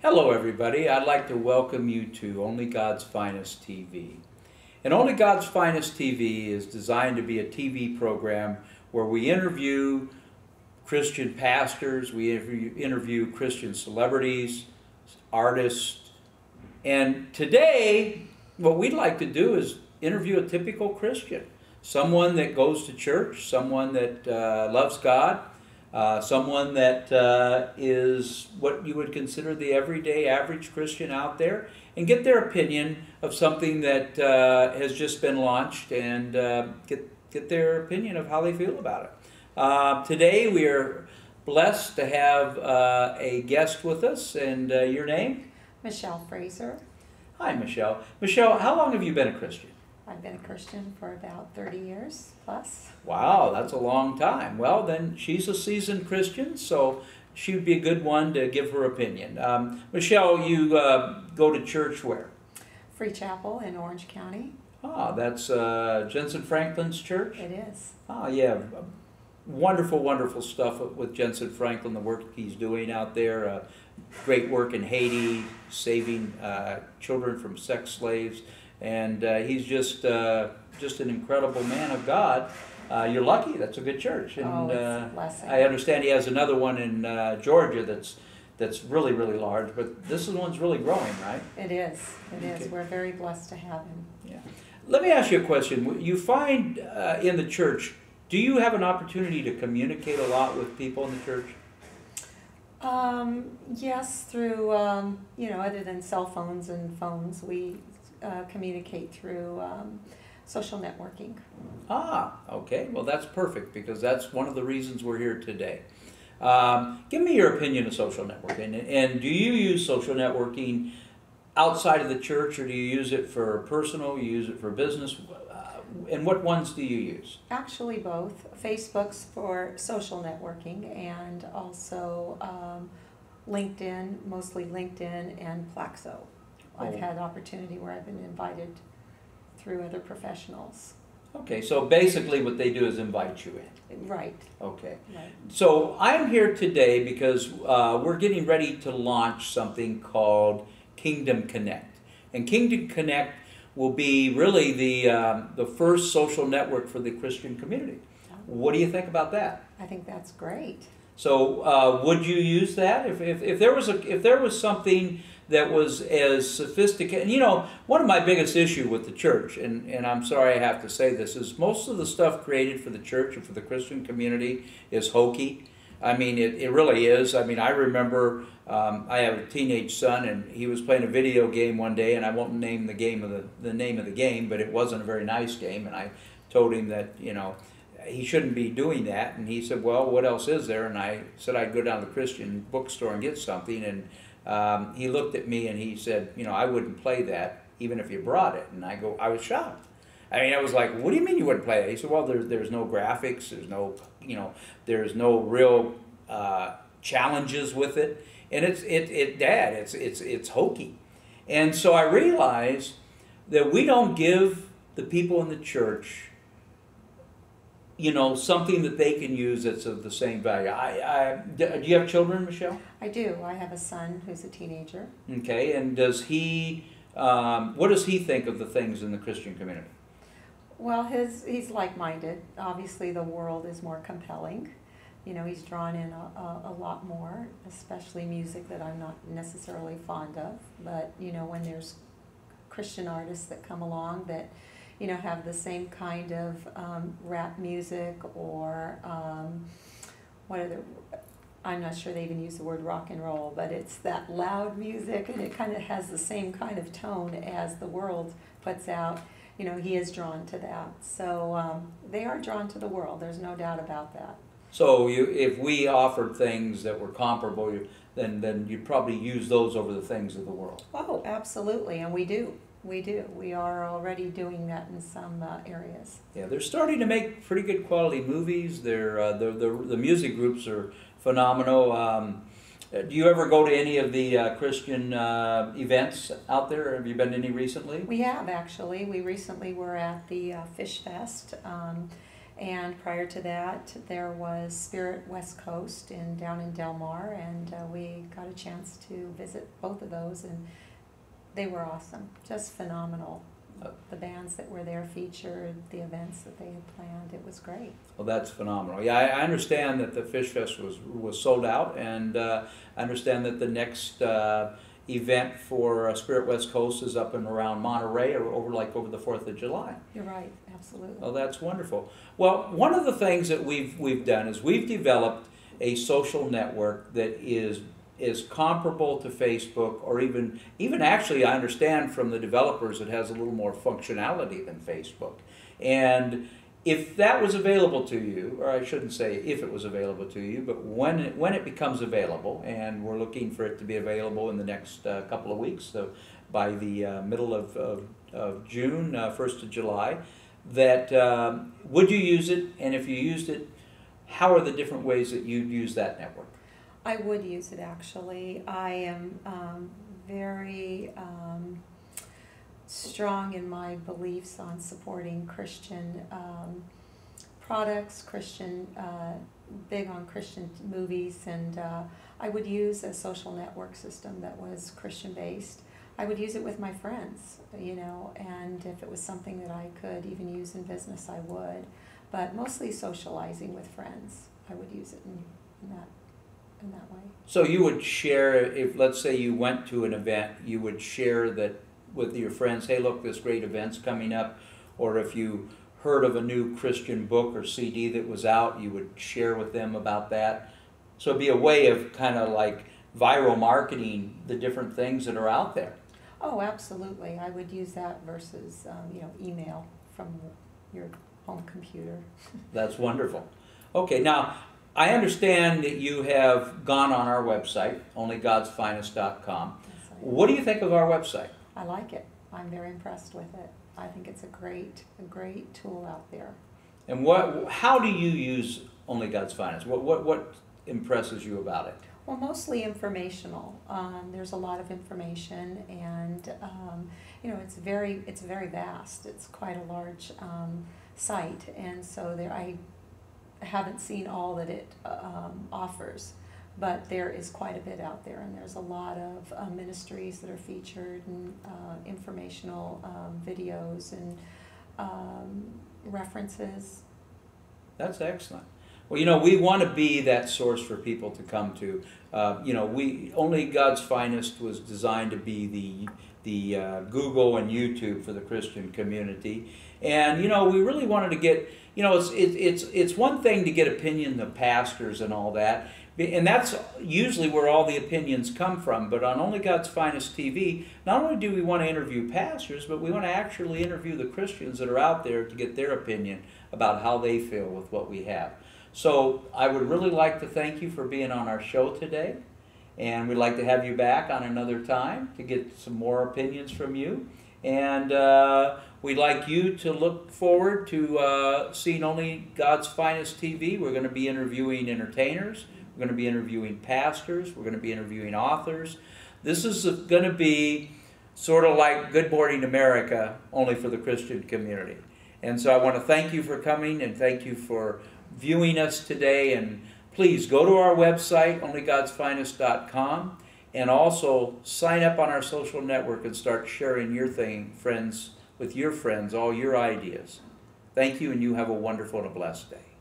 Hello everybody, I'd like to welcome you to Only God's Finest TV. And Only God's Finest TV is designed to be a TV program where we interview Christian pastors, we interview Christian celebrities, artists, and today what we'd like to do is interview a typical Christian. Someone that goes to church, someone that loves God, someone that is what you would consider the everyday average Christian out there, and get their opinion of something that has just been launched, and get their opinion of how they feel about it. Today we are blessed to have a guest with us, and your name? Michelle Fraser. Hi, Michelle. Michelle, how long have you been a Christian? I've been a Christian for about 30 years plus. Wow, that's a long time. Well, then she's a seasoned Christian, so she would be a good one to give her opinion. Michelle, you go to church where? Free Chapel in Orange County. Ah, that's Jensen Franklin's church? It is. Ah, yeah. Wonderful, wonderful stuff with Jensen Franklin, the work he's doing out there. Great work in Haiti, saving children from sex slaves. And he's just an incredible man of God. You're lucky. That's a good church. And it's a blessing. I understand he has another one in Georgia that's really, really large. But this one's really growing, right? It is. It is. Okay. We're very blessed to have him. Yeah. Let me ask you a question. You find in the church, do you have an opportunity to communicate a lot with people in the church? Yes, through, other than cell phones and phones, we communicate through social networking. Ah, okay. Well, that's perfect, because that's one of the reasons we're here today. Give me your opinion of social networking. And do you use social networking outside of the church, or do you use it for personal, you use it for business? And what ones do you use? Actually both. Facebook's for social networking, and also LinkedIn, mostly LinkedIn and Plaxo. I've had opportunity where I've been invited through other professionals. Okay, so basically what they do is invite you in. Right. Okay. Right. So I'm here today because we're getting ready to launch something called Kingdom Connect. And Kingdom Connect will be really the first social network for the Christian community. What do you think about that? I think that's great. So would you use that if there was something that was as sophisticated? You know, one of my biggest issue with the church, and I'm sorry I have to say this, is most of the stuff created for the church and for the Christian community is hokey. I mean, it really is. I mean, I remember I have a teenage son, and he was playing a video game one day, and I won't name the name of the game, but it wasn't a very nice game, and I told him that, you know, he shouldn't be doing that, and he said, well, what else is there? And I said I'd go down to the Christian bookstore and get something, and he looked at me and he said, you know, I wouldn't play that even if you brought it. And I was shocked. I mean, I was like, what do you mean you wouldn't play it? He said, well, there's no graphics, there's no real challenges with it, and it's hokey. And so I realized that we don't give the people in the church, you know, something that they can use that's of the same value. Do you have children, Michelle? I do. I have a son who's a teenager. Okay, and does he, what does he think of the things in the Christian community? Well, he's like-minded. Obviously, the world is more compelling. You know, he's drawn in a lot more, especially music that I'm not necessarily fond of. But, you know, when there's Christian artists that come along that, you know, have the same kind of rap music or I'm not sure they even use the word rock and roll, but it's that loud music, and it kind of has the same kind of tone as the world puts out. You know, he is drawn to that. So they are drawn to the world. There's no doubt about that. So if we offered things that were comparable, then you'd probably use those over the things of the world. Oh, absolutely, and we do. We do. We are already doing that in some areas. Yeah, they're starting to make pretty good quality movies. The music groups are phenomenal. Do you ever go to any of the Christian events out there? Have you been to any recently? We have, actually. We recently were at the Fish Fest, And prior to that, there was Spirit West Coast down in Del Mar, and we got a chance to visit both of those, and they were awesome, just phenomenal. The bands that were there featured, the events that they had planned. It was great. Well, that's phenomenal. Yeah, I understand that the Fish Fest was sold out, and I understand that the next event for Spirit West Coast is up and around Monterey, or over the 4th of July. You're right, absolutely. Oh, that's wonderful. Well, one of the things that we've done is we've developed a social network that is comparable to Facebook, or even actually, I understand from the developers, it has a little more functionality than Facebook. And if that was available to you, or I shouldn't say if it was available to you, but when it becomes available, and we're looking for it to be available in the next couple of weeks, so by the middle of June, 1st of July, that would you use it? And if you used it, how are the different ways that you'd use that network? I would use it, actually. I am very strong in my beliefs on supporting Christian products, big on Christian movies, and I would use a social network system that was Christian-based. I would use it with my friends, you know, and if it was something that I could even use in business, I would. But mostly socializing with friends, I would use it in that way. So you would share, if let's say you went to an event, you would share that with your friends, hey, look, this great event's coming up, or if you heard of a new Christian book or CD that was out, you would share with them about that. So it'd be a way of kind of like viral marketing the different things that are out there. Oh, absolutely. I would use that versus, you know, email from your home computer. That's wonderful. Okay, now I understand that you have gone on our website, onlygodsfinest.com. Yes, What do you think of our website? I like it. I'm very impressed with it. I think it's a great tool out there. And how do you use Only God's Finest? What impresses you about it? Well, mostly informational. There's a lot of information, and you know, it's very vast. It's quite a large site, and so I haven't seen all that it offers, but there is quite a bit out there, and there's a lot of ministries that are featured, and informational videos and references. That's excellent. Well, you know, we want to be that source for people to come to. You know, Only God's Finest was designed to be the Google and YouTube for the Christian community, and you know, we really wanted to get. You know, it's one thing to get opinion of pastors and all that, and that's usually where all the opinions come from. But on Only God's Finest TV, not only do we want to interview pastors, but we want to actually interview the Christians that are out there to get their opinion about how they feel with what we have. So I would really like to thank you for being on our show today, and we'd like to have you back on another time to get some more opinions from you. And we'd like you to look forward to seeing Only God's Finest TV. We're going to be interviewing entertainers. We're going to be interviewing pastors. We're going to be interviewing authors. This is going to be sort of like Good Morning America, only for the Christian community. And so I want to thank you for coming, and thank you for viewing us today. And please go to our website, onlygodsfinest.com. And also sign up on our social network and start sharing your with your friends, all your ideas. Thank you, and you have a wonderful and a blessed day.